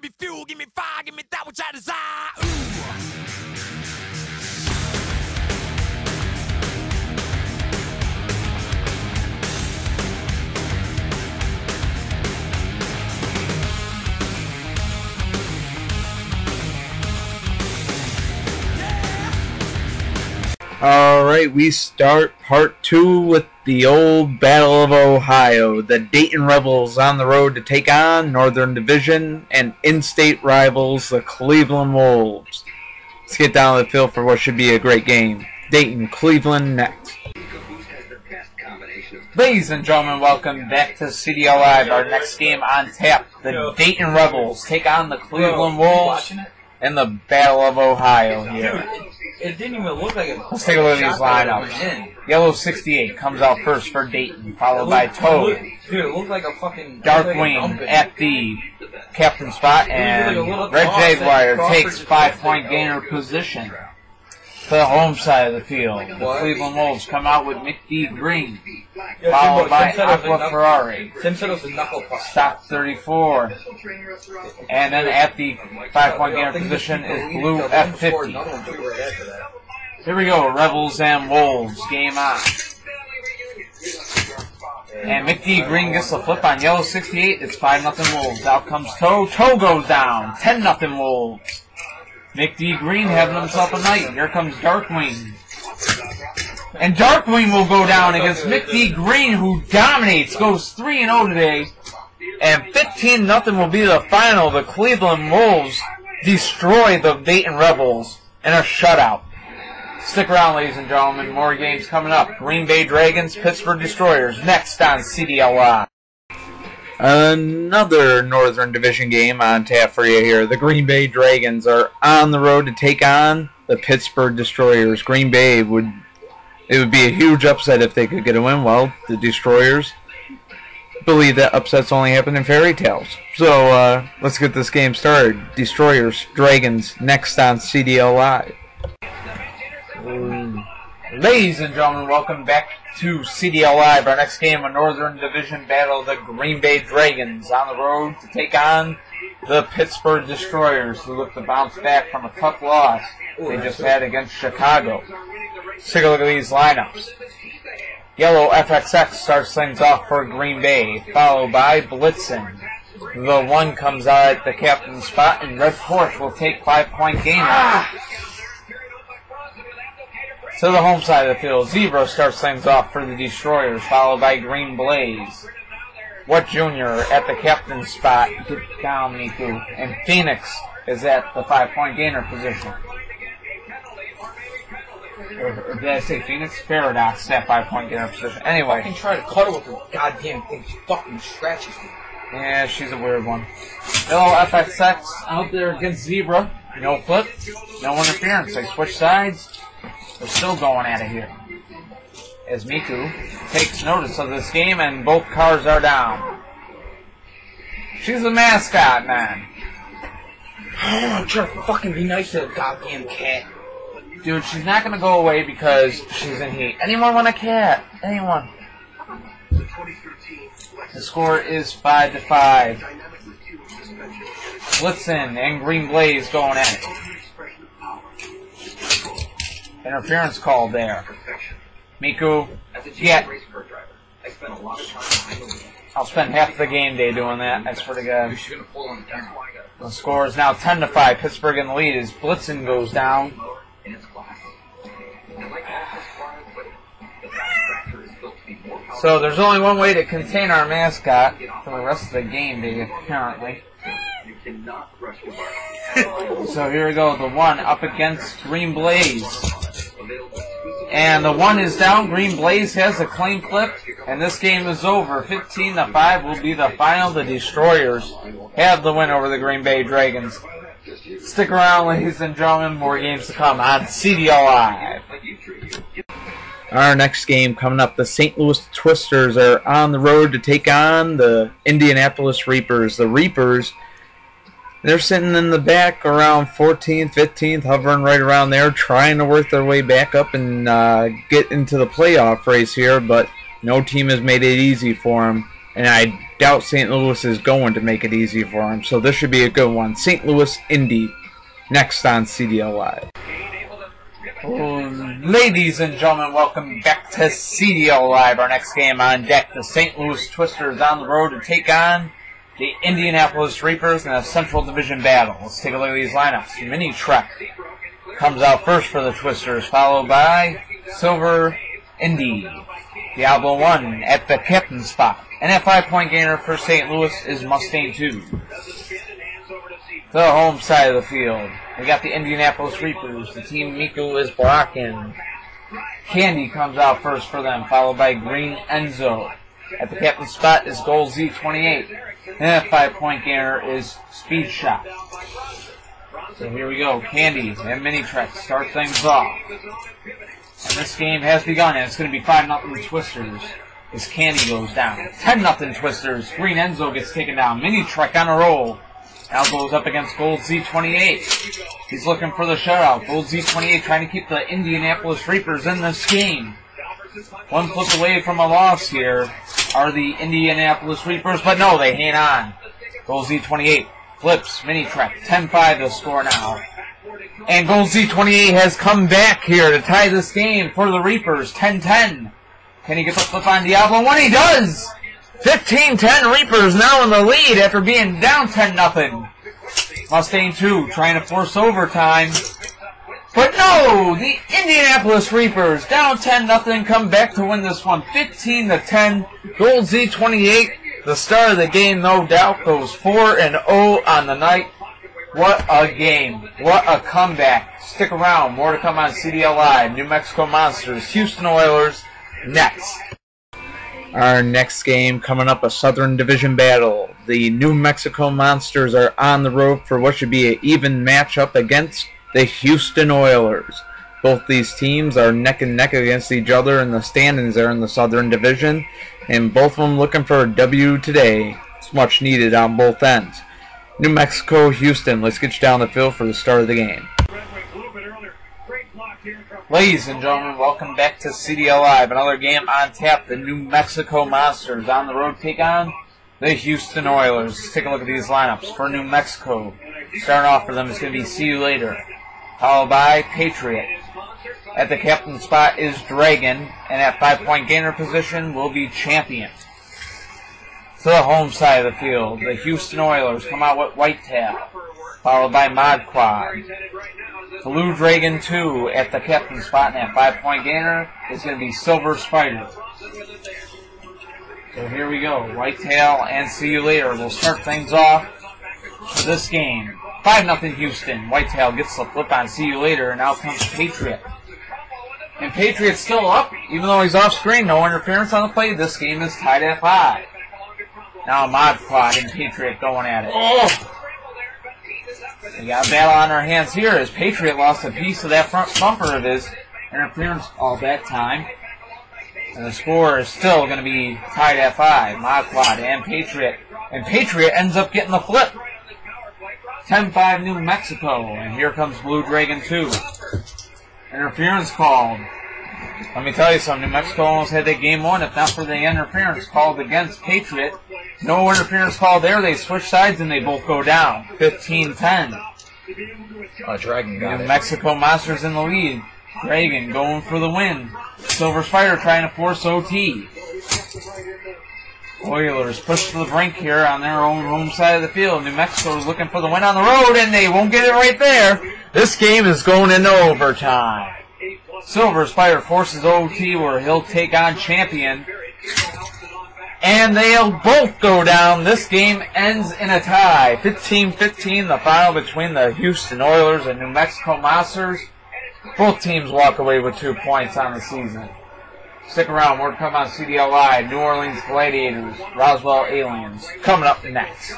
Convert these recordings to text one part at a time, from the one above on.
give me fuel, give me fire, give me that which I desire. Ooh. Alright, we start part 2 with the old Battle of Ohio. The Dayton Rebels on the road to take on Northern Division and in-state rivals, the Cleveland Wolves. Let's get down to the field for what should be a great game. Dayton, Cleveland next. Ladies and gentlemen, welcome back to CDL Live. Our next game on tap, the Dayton Rebels take on the Cleveland Wolves in the Battle of Ohio here. It didn't even look like it. Let's take a look at these lineups. Yellow 68 comes out first for Dayton, followed by Toad. Dude, it looked like a fucking Darkwing at the captain spot, and Red Jaguar takes 5-point gainer position to the home side of the field. The Cleveland Wolves come out with McD Green, followed by Aqua Ferrari. Tim said it was a knuckle puck. Stock 34. And then at the 5-point gainer position is Blue F50. Here we go, Rebels and Wolves, game on. And McD Green gets the flip on Yellow 68. It's 5-0 Wolves. Out comes Toe. Toe goes down. 10-0 Wolves. McD Green having himself a night. Here comes Darkwing. And Darkwing will go down against McD Green, who dominates, goes 3-0 today. And 15-0 will be the final. The Cleveland Wolves destroy the Dayton Rebels in a shutout. Stick around, ladies and gentlemen. More games coming up. Green Bay Dragons, Pittsburgh Destroyers, next on CDL Live. Another Northern Division game on tap for you here. The Green Bay Dragons are on the road to take on the Pittsburgh Destroyers. Green Bay would be a huge upset if they could get a win. Well, the Destroyers believe that upsets only happen in fairy tales. So let's get this game started. Destroyers, Dragons, next on CDL Live. Ladies and gentlemen, welcome back to CDL Live. Our next game, a Northern Division battle, the Green Bay Dragons on the road to take on the Pittsburgh Destroyers, who look to bounce back from a tough loss they just had against Chicago. Let's take a look at these lineups. Yellow FXX starts things off for Green Bay, followed by Blitzen. The one comes out at the captain's spot, and Red Porsche will take 5-point gainer. To the home side of the field, Zebra starts things off for the Destroyers, followed by Green Blaze. What Jr. at the captain's spot, get down me too, and Phoenix is at the 5-point gainer position. Or did I say Phoenix? Paradox at 5-point gainer position. Anyway. I can try to cut her with the goddamn thing. She fucking scratches me. Yeah, she's a weird one. Yellow FXX out there against Zebra. No flip, no interference. They switch sides. We're still going at it here. As Miku takes notice of this game, and both cars are down. She's a mascot, man. I'm trying to fucking be nice to the goddamn cat. Dude, she's not going to go away because she's in heat. Anyone want a cat? Anyone? The score is 5-5. Blitzen and Green Blaze going at it. Interference call there. Miku, yeah. I'll spend half the game day doing that, I swear to God. The score is now 10-5. Pittsburgh in the lead as Blitzen goes down. So there's only one way to contain our mascot for the rest of the game day, apparently. So here we go, the one up against Green Blaze. And the one is down. Green Blaze has a clean flip, and this game is over. 15-5 will be the final. The Destroyers have the win over the Green Bay Dragons. Stick around, ladies and gentlemen. More games to come on CDL Live. Our next game coming up, the St. Louis Twisters are on the road to take on the Indianapolis Reapers. The Reapers, they're sitting in the back around 14th, 15th, hovering right around there, trying to work their way back up and get into the playoff race here, but no team has made it easy for them. And I doubt St. Louis is going to make it easy for him, so this should be a good one. St. Louis, Indy, next on CDL Live. Ladies and gentlemen, welcome back to CDL Live. Our next game on deck, the St. Louis Twisters on the road to take on the Indianapolis Reapers in a Central Division battle. Let's take a look at these lineups. Mini Trek comes out first for the Twisters, followed by Silver Indy. Diablo 1 at the captain spot. And at 5-point gainer for St. Louis is Mustang 2. To the home side of the field, we got the Indianapolis Reapers. The team Miku is blocking. Candy comes out first for them, followed by Green Enzo. At the captain spot is Gold Z28. And at 5-point gainer is Speed Shot. So here we go. Candy and Mini Trek start things off. And this game has begun, and it's going to be 5-0 Twisters as Candy goes down. 10-0 Twisters. Green Enzo gets taken down. Mini Trek on a roll. Now goes up against Gold Z28. He's looking for the shutout. Gold Z28 trying to keep the Indianapolis Reapers in this game. One flip away from a loss here are the Indianapolis Reapers, but no, they hang on. Gold Z28 flips Mini Trek. 10-5 to score now. And Gold Z28 has come back here to tie this game for the Reapers. 10-10. Can he get the flip on Diablo 1? He does! 15-10 Reapers now in the lead after being down 10-0. Mustang 2 trying to force overtime. But no! The Indianapolis Reapers down 10-0 come back to win this one 15-10. Gold Z28, the star of the game, no doubt, goes 4-0 on the night. What a game. What a comeback. Stick around. More to come on CDL Live. New Mexico Monsters, Houston Oilers, next. Our next game coming up, a Southern Division battle. The New Mexico Monsters are on the road for what should be an even matchup against the Houston Oilers. Both these teams are neck and neck against each other in the standings there in the Southern Division, and both of them looking for a W today. It's much needed on both ends. New Mexico, Houston, let's get you down the field for the start of the game. Ladies and gentlemen, welcome back to CDL Live. Another game on tap. The New Mexico Monsters on the road take on the Houston Oilers. Let's take a look at these lineups. For New Mexico, starting off for them is going to be See You Later, followed by Patriot. At the captain spot is Dragon, and at 5-point gainer position will be Champion. To the home side of the field, the Houston Oilers come out with Whitetail, followed by Mod Quad. Blue Dragon 2 at the captain spot, and at 5-point gainer is going to be Silver Spider. So here we go. Whitetail and See You Later will start things off for this game. 5-0 Houston. Whitetail gets the flip on See You Later, and now comes Patriot. And Patriot's still up, even though he's off screen. No interference on the play. This game is tied at 5. Now Mod Quad and Patriot going at it. Oh! We got a battle on our hands here as Patriot lost a piece of that front bumper of his. Interference all that time. And the score is still going to be tied at 5. Mod Quad and Patriot. And Patriot ends up getting the flip. 10-5 New Mexico. And here comes Blue Dragon 2. Interference called. Let me tell you something. New Mexico almost had that game won if not for the interference called against Patriot. No interference call there. They switch sides and they both go down. 15-10. Dragon got New it. Mexico Monsters in the lead. Dragon going for the win. Silver Spider trying to force OT. Oilers push to the brink here on their own home side of the field. New Mexico is looking for the win on the road, and they won't get it right there. This game is going into overtime. Silver Spider forces OT where he'll take on Champion. And they'll both go down. This game ends in a tie. 15-15, the final between the Houston Oilers and New Mexico Monsters. Both teams walk away with 2 points on the season. Stick around. More to come on CDL Live. New Orleans Gladiators, Roswell Aliens. Coming up next.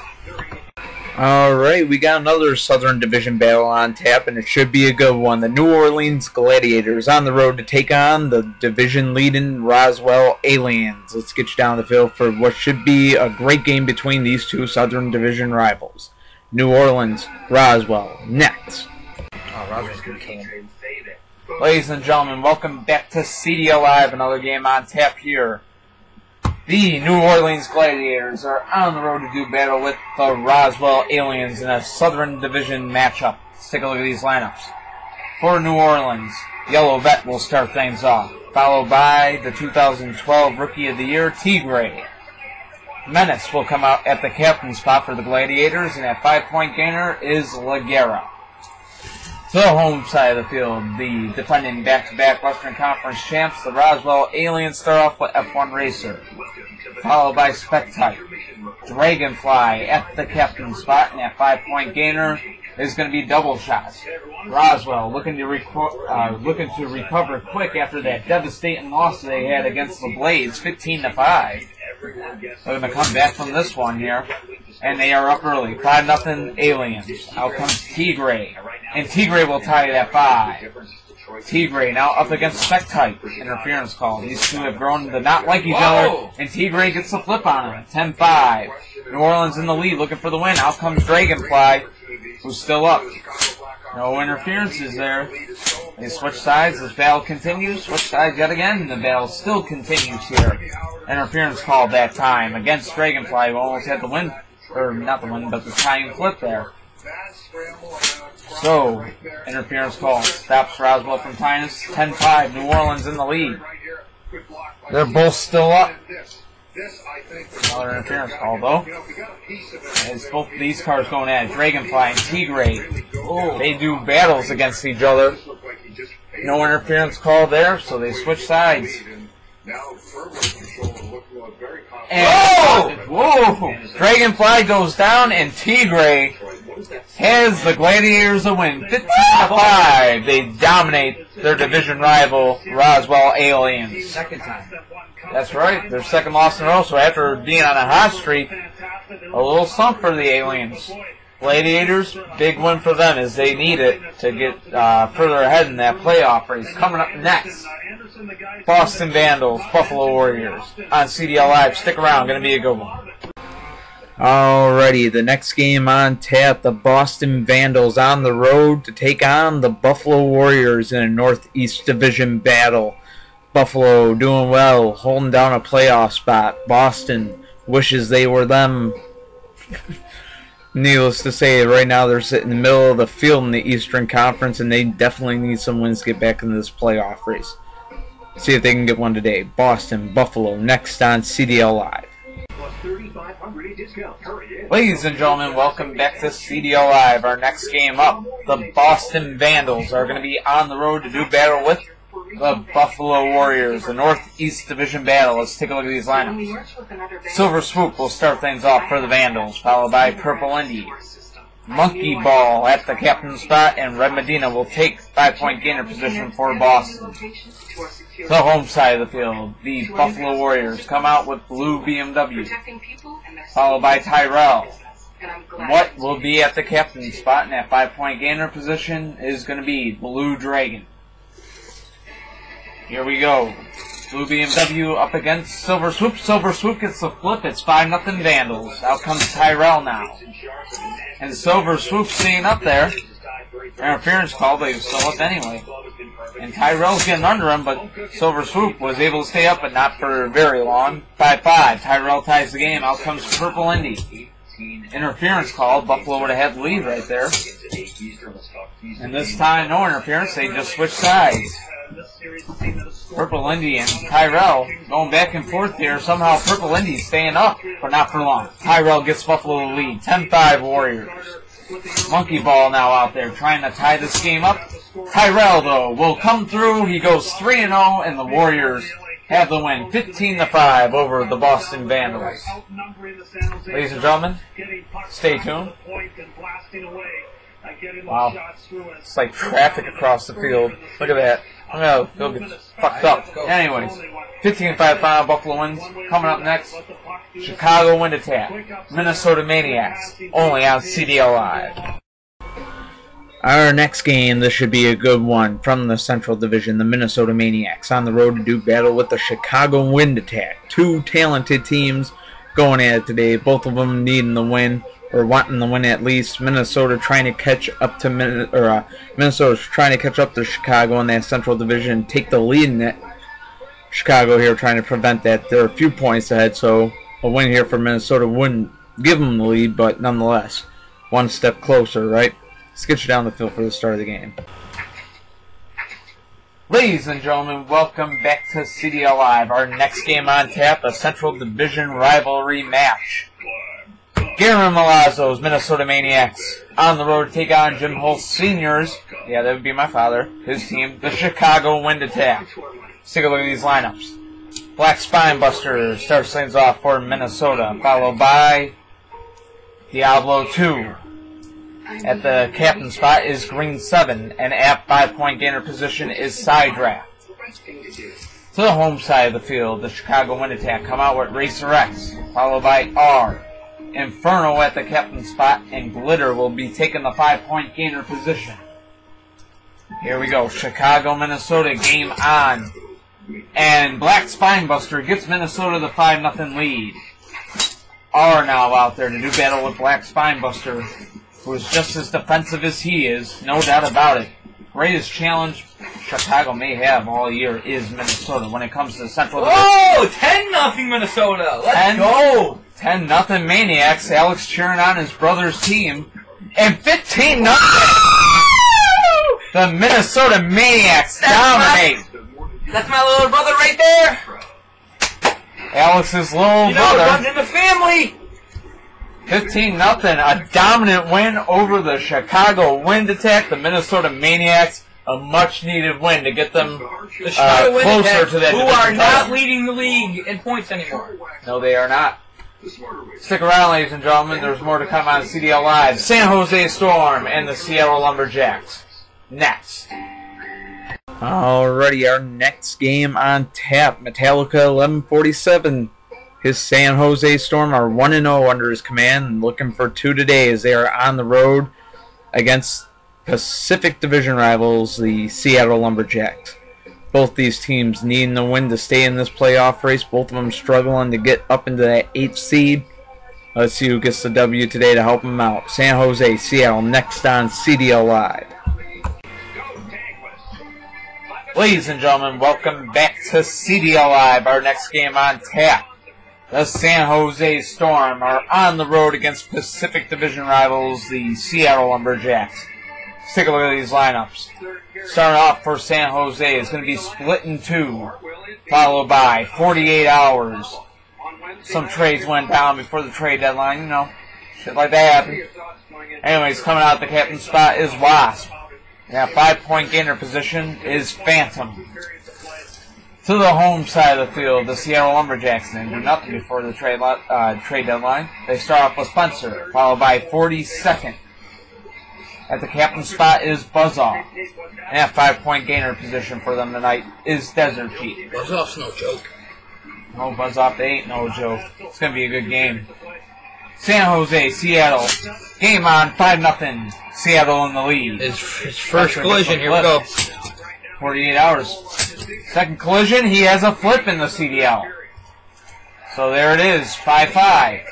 Alright, we got another Southern Division battle on tap, and it should be a good one. The New Orleans Gladiators on the road to take on the division-leading Roswell Aliens. Let's get you down the field for what should be a great game between these two Southern Division rivals. New Orleans, Roswell, next. Oh, Roswell's good candy. Ladies and gentlemen, welcome back to CDL Live. Another game on tap here. The New Orleans Gladiators are on the road to do battle with the Roswell Aliens in a Southern Division matchup. Let's take a look at these lineups. For New Orleans, Yellow Vet will start things off, followed by the 2012 Rookie of the Year, Tigre. Menace will come out at the captain spot for the Gladiators, and at 5-point gainer is Laguerra. To the home side of the field, the defending back-to-back Western Conference champs, the Roswell Aliens, start off with F1 Racer, followed by Spec-Type. Dragonfly at the captain spot, and at 5-point gainer is going to be Double Shot. Roswell looking to recover quick after that devastating loss they had against the Blades, 15-5. They're going to come back from this one here, and they are up early, 5-0 Aliens. Out comes Tigre, and Tigre will tie it at 5. Tigre now up against Spec-Type. Interference call. These two have grown to not like each other, and Tigre gets the flip on him. 10-5. New Orleans in the lead, looking for the win. Out comes Dragonfly, who's still up. No interferences there. They switch sides. This battle continues. Switch sides yet again. The battle still continues here. Interference call that time against Dragonfly, who almost had the win. Or not the win, but the tying flip there. So, interference call stops Roswell from tying us. 10-5, New Orleans in the lead. They're both still up. Another interference call, though. As both of these cars going at it. Dragonfly and Tigre. They do battles against each other. No interference call there, so they switch sides. And, whoa! Dragonfly goes down, and Tigre has the Gladiators a win. 15-5. They dominate their division rival, Roswell Aliens. Second time. That's right. Their second loss in a row. So after being on a hot streak, a little slump for the Aliens. Gladiators, big win for them as they need it to get further ahead in that playoff race. Coming up next, Boston Vandals, Buffalo Warriors on CDL Live. Stick around. Going to be a good one. Alrighty, the next game on tap, the Boston Vandals on the road to take on the Buffalo Warriors in a Northeast Division battle. Buffalo doing well, holding down a playoff spot. Boston wishes they were them. Needless to say, right now they're sitting in the middle of the field in the Eastern Conference, and they definitely need some wins to get back into this playoff race. See if they can get one today. Boston, Buffalo, next on CDL Live. Ladies and gentlemen, welcome back to CDL Live. Our next game up, the Boston Vandals are going to be on the road to do battle with the Buffalo Warriors, the Northeast Division battle. Let's take a look at these lineups. Silver Swoop will start things off for the Vandals, followed by Purple Indy. Monkey Ball at the captain spot, and Red Medina will take 5-point gainer position for Boston. The home side of the field, the Buffalo Warriors come out with Blue BMW, followed by Tyrell. What will be at the captain spot in that 5-point gainer position is going to be Blue Dragon. Here we go. Blue BMW up against Silver Swoop. Silver Swoop gets the flip. It's 5-0 Vandals. Out comes Tyrell now. And Silver Swoop staying up there. Interference call, but he was still up anyway. And Tyrell's getting under him, but Silver Swoop was able to stay up, but not for very long. 5-5. Tyrell ties the game. Out comes Purple Indy. Interference call. Buffalo would have had the lead right there. And this time, no interference. They just switched sides. Purple Indy and Tyrell going back and forth here. Somehow Purple Indy staying up, but not for long. Tyrell gets Buffalo the lead. 10-5 Warriors. Monkey Ball now out there trying to tie this game up. Tyrell, though, will come through. He goes 3-0, and the Warriors have the win. 15-5 over the Boston Vandals. Ladies and gentlemen, stay tuned. Wow. It's like traffic across the field. Look at that. I'm going to go get fucked up. Anyways, 15-5 final Buffalo wins. Coming up next, Chicago Wind Attack, Minnesota Maniacs, only on CDL Live. Our next game, this should be a good one from the Central Division, the Minnesota Maniacs on the road to do battle with the Chicago Wind Attack. Two talented teams going at it today, both of them needing the win, or wanting the win at least. Minnesota trying to catch up to Minnesota's trying to catch up to Chicago in that Central Division, take the lead in it. Chicago here trying to prevent that. They're a few points ahead, so a win here for Minnesota wouldn't give them the lead, but nonetheless, one step closer, right? Let's get you down the field for the start of the game. Ladies and gentlemen, welcome back to CDL Live. Our next game on tap, a Central Division rivalry match. Garen Milazzo's Minnesota Maniacs on the road to take on Jim Holt's Seniors. Yeah, that would be my father. His team, the Chicago Wind Attack. Let's take a look at these lineups. Black Spinebuster starts things off for Minnesota, followed by Diablo 2. At the captain spot is Green 7, and at 5-point gainer position is Side Draft. To the home side of the field, the Chicago Wind Attack come out with Racer X, followed by R. Inferno at the captain spot, and Glitter will be taking the 5-point gainer position. Here we go, Chicago, Minnesota, game on. And Black Spinebuster gets Minnesota the 5-0 lead. R now out there to do battle with Black Spinebuster, who is just as defensive as he is, no doubt about it. Greatest challenge Chicago may have all year is Minnesota when it comes to Central Division. Oh, 10-0 Minnesota. Let's go. 10-0 Maniacs. Alex cheering on his brother's team. And 15-0. The Minnesota Maniacs dominate. That's my little brother right there. Alex's little brother. It runs in the family. 15-0, a dominant win over the Chicago Wind Attack. The Minnesota Maniacs, a much-needed win to get them The Chicago Wind closer Attack, to that who division are not title. leading the league in points anymore. No, they are not. Stick around, ladies and gentlemen. There's more to come on CDL Live. San Jose Storm and the Seattle Lumberjacks. Next. Alrighty, our next game on tap. Metallica 1147. His San Jose Storm are 1-0 under his command and looking for 2 today as they are on the road against Pacific Division rivals, the Seattle Lumberjacks. Both these teams needing the win to stay in this playoff race. Both of them struggling to get up into that 8th seed. Let's see who gets the W today to help them out. San Jose, Seattle, next on CDL Live. Ladies and gentlemen, welcome back to CDL Live. Our next game on tap. The San Jose Storm are on the road against Pacific Division rivals, the Seattle Lumberjacks. Let's take a look at these lineups. Starting off for San Jose is going to be split in 2, followed by 48 hours. Some trades went down before the trade deadline, you know, shit like that happened. Anyways, coming out the captain spot is Wasp. And at 5-point gainer position is Phantom. To the home side of the field, the Seattle Lumberjacks didn't do nothing before the trade deadline. They start off with Spencer, followed by 42nd. At the captain spot is Buzzoff. And at 5-point gainer position for them tonight is Desert Pete. Buzzoff's no joke. No, Buzzoff, they ain't no joke. It's going to be a good game. San Jose, Seattle. Game on, 5-0. Seattle in the lead. His first collision, here we go. 48 hours. Second collision, he has a flip in the CDL. So there it is, 5-5.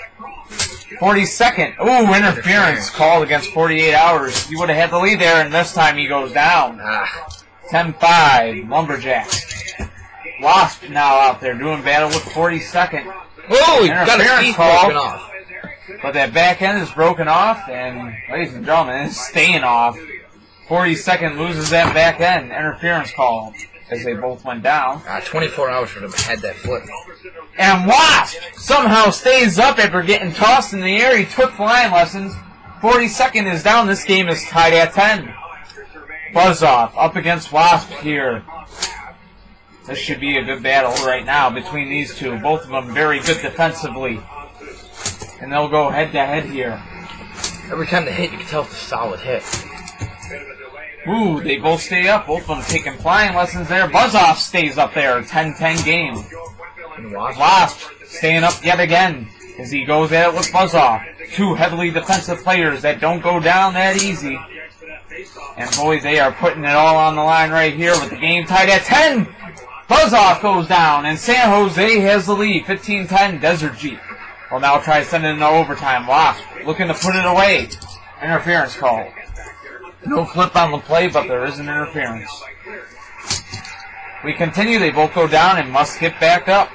42nd. Ooh, interference called against 48 hours. He would have had the lead there, and this time he goes down. 10-5, Lumberjacks. Wasp now out there doing battle with 42nd. Oh, he got his teeth broken off. But that back end is broken off, and ladies and gentlemen, it's staying off. 42nd loses that back end. Interference call as they both went down. 24 hours for them had that flip. And Wasp somehow stays up after getting tossed in the air. He took flying lessons. 42nd is down. This game is tied at 10. Buzzoff up against Wasp here. This should be a good battle right now between these two. Both of them very good defensively. And they'll go head-to-head here. Every time they hit, you can tell it's a solid hit. Ooh, they both stay up. Both of them taking flying lessons there. Buzzoff stays up there. 10-10 game. And Wasp staying up yet again as he goes at it with Buzzoff. Two heavily defensive players that don't go down that easy. And boy, they are putting it all on the line right here with the game tied at 10. Buzzoff goes down, and San Jose has the lead. 15-10, Desert Jeep. Will now try sending it into overtime. Wasp looking to put it away. Interference call. No flip on the play, but there is an interference. We continue. They both go down and must get back up.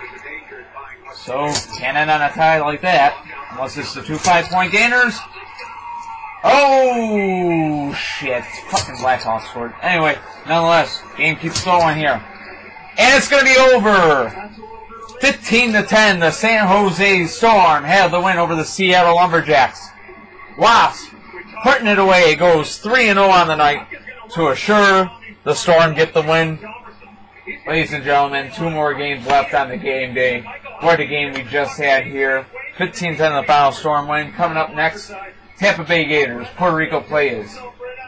So, can't end on a tie like that. Unless it's the 2 5-point gainers. Oh, shit. Fucking Blackhawks scored. Anyway, nonetheless, game keeps going here. And it's going to be over. 15-10, the San Jose Storm have the win over the Seattle Lumberjacks. Wasp, putting it away, it goes 3-0 on the night to assure the Storm get the win. Ladies and gentlemen, 2 more games left on the game day. What a game we just had here. 15-10 the final Storm win. Coming up next, Tampa Bay Gators, Puerto Rico Playas.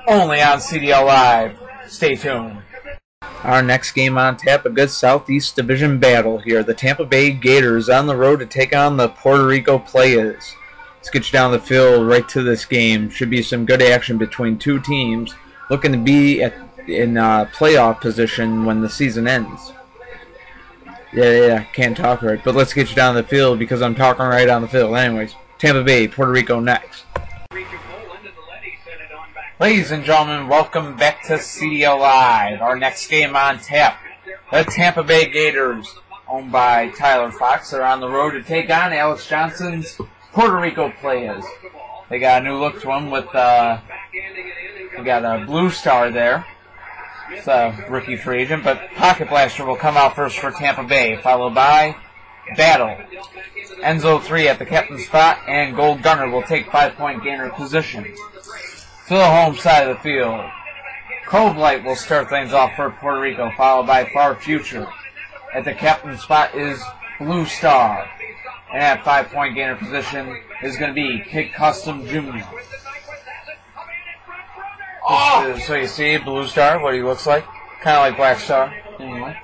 Only on CDL Live. Stay tuned. Our next game on tap, a good Southeast Division battle here. The Tampa Bay Gators on the road to take on the Puerto Rico Playas. Let's get you down the field right to this game. Should be some good action between 2 teams looking to be in playoff position when the season ends. Yeah, can't talk right, but let's get you down the field because I'm talking right on the field. Anyways, Tampa Bay, Puerto Rico next. Ladies and gentlemen, welcome back to CDL Live. Our next game on tap, the Tampa Bay Gators, owned by Tyler Fox, are on the road to take on Alex Johnson's Puerto Rico Playas. They got a new look to them with, we got a blue star there. It's a rookie free agent, but Pocket Blaster will come out first for Tampa Bay, followed by Battle. Enzo 3 at the captain spot, and Gold Gunner will take 5-point gainer position. To the home side of the field, Cove Light will start things off for Puerto Rico, followed by Far Future. At the captain spot is Blue Star. And at 5-point gainer position is going to be Kid Custom Jr. Oh! So you see Blue Star, what he looks like. Kind of like Black Star. Anyway,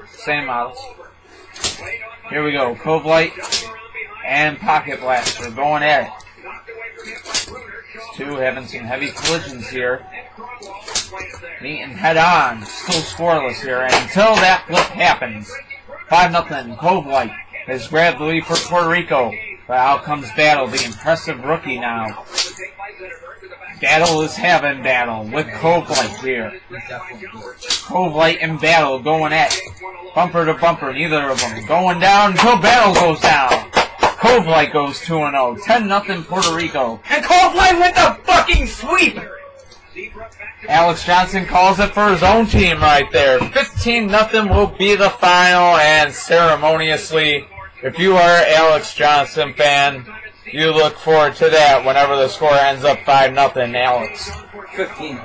same models. Here we go, Cove Light and Pocket Blaster going at it. 2 having some heavy collisions here. Meeting head on. Still scoreless here. And until that flip happens, 5-0. Cove Light has grabbed the lead for Puerto Rico. But out comes Battle, the impressive rookie now. Battle is having battle with Cove Light here. Cove Light and Battle going at it. Bumper to bumper, neither of them going down until Battle goes down. Cove Light goes 2-0. 10-0 Puerto Rico. And Cove Light with the fucking sweep! Alex Johnson calls it for his own team right there. 15-0 will be the final, and ceremoniously, if you are an Alex Johnson fan, you look forward to that whenever the score ends up 5-0, Alex. 15.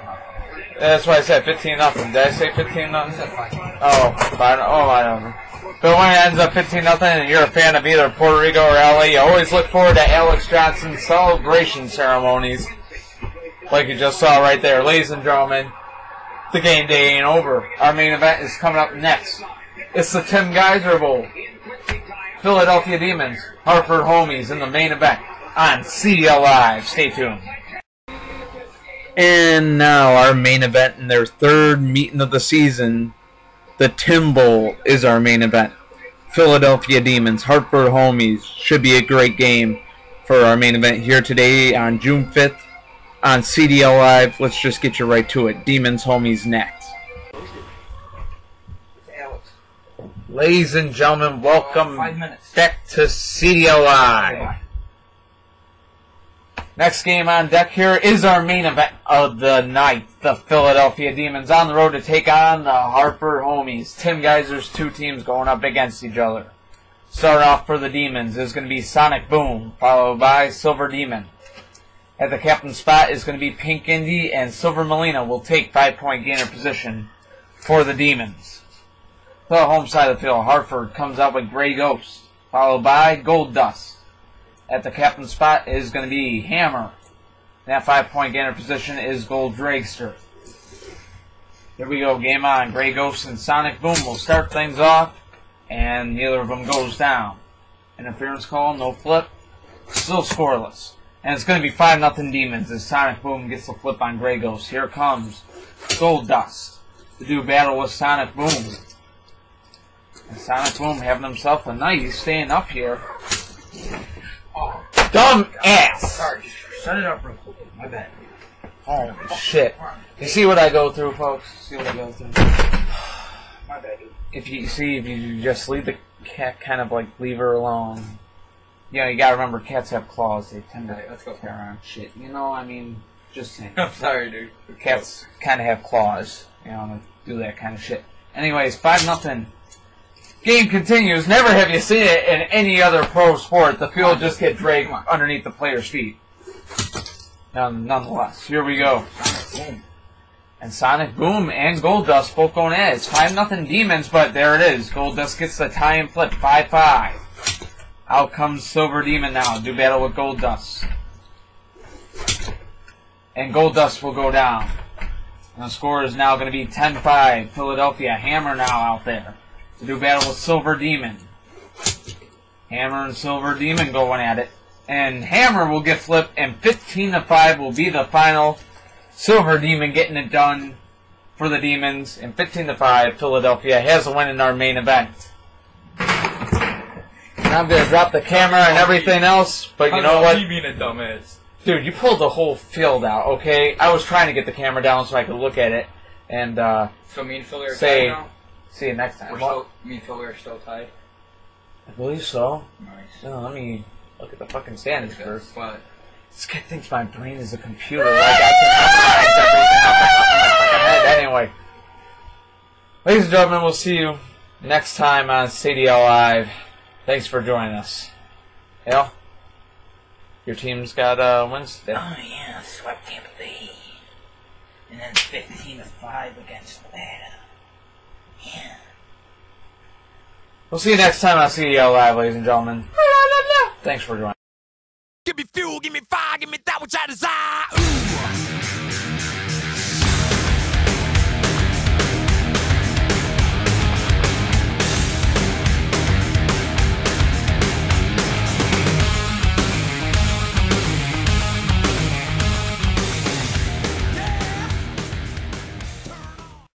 That's why I said 15-0. Did I say 15-0? Oh, 5-0. Oh, I don't know. But when it ends up 15-0 and you're a fan of either Puerto Rico or LA, you always look forward to Alex Johnson's celebration ceremonies. Like you just saw right there. Ladies and gentlemen, the game day ain't over. Our main event is coming up next. It's the Tim Geyser Bowl. Philadelphia Demons, Hartford Homies in the main event on CDL Live. Stay tuned. And now our main event in their 3rd meeting of the season. The Tim Bowl is our main event. Philadelphia Demons, Hartford Homies. Should be a great game for our main event here today on June 5th on CDL Live. Let's just get you right to it. Demons, Homies next. Ladies and gentlemen, welcome back to CDL Live. Next game on deck here is our main event of the night. The Philadelphia Demons on the road to take on the Hartford Homies. Tim Geyser's 2 teams going up against each other. Start off for the Demons is going to be Sonic Boom, followed by Silver Demon. At the captain spot is going to be Pink Indy, and Silver Melina will take 5-point gainer position for the Demons. To the home side of the field, Hartford comes out with Gray Ghost, followed by Gold Dust. At the captain spot is going to be Hammer. That 5-point gainer position is Gold Dragster. Here we go, game on. Gray Ghost and Sonic Boom will start things off, and neither of them goes down. Interference call, no flip, still scoreless. And it's going to be 5-0 Demons as Sonic Boom gets the flip on Gray Ghost. Here comes Gold Dust to do battle with Sonic Boom. And Sonic Boom having himself a night. He's staying up here. Dumb ass! Sorry, shut it up real quick. My bad. Holy shit. You see what I go through, folks? See what I go through? if you just leave the cat, kind of like leave her alone. You know, you gotta remember cats have claws. They tend to tear around shit. You know, I mean, just saying. I'm sorry, dude. Cats kind of have claws. You know, they do that kind of shit. Anyways, 5-0. Game continues. Never have you seen it in any other pro sport. The field just get dragged underneath the player's feet. Nonetheless, here we go. And Sonic Boom and Goldust both going at it. It's 5-0 Demons, but there it is. Goldust gets the tie and flip, 5-5. Out comes Silver Demon now. Do battle with Goldust. And Goldust will go down. And the score is now going to be 10-5. Philadelphia. Hammer now out there to do battle with Silver Demon. Hammer and Silver Demon going at it. And Hammer will get flipped, and 15-5 will be the final. Silver Demon getting it done for the Demons, and 15-5, Philadelphia has a win in our main event. Now I'm going to drop the camera and everything else, but you know what? You being a dumbass. Dude, you pulled the whole field out, okay? I was trying to get the camera down so I could look at it, and so me and Philly are say, tied now? see you next time. Me and Philly are still tied? I believe so. Nice. No, let me look at the fucking standings first. What? This guy thinks my brain is a computer. Like I can memorize everything off my fucking head. Anyway, ladies and gentlemen, we'll see you next time on CDL Live. Thanks for joining us. Hale, your team's got wins today. Oh yeah, swept Tampa Bay, and then 15-5 against Atlanta. Yeah. We'll see you next time on CDL Live, ladies and gentlemen. Thanks for joining. Give me fuel, give me fire, give me that which I desire.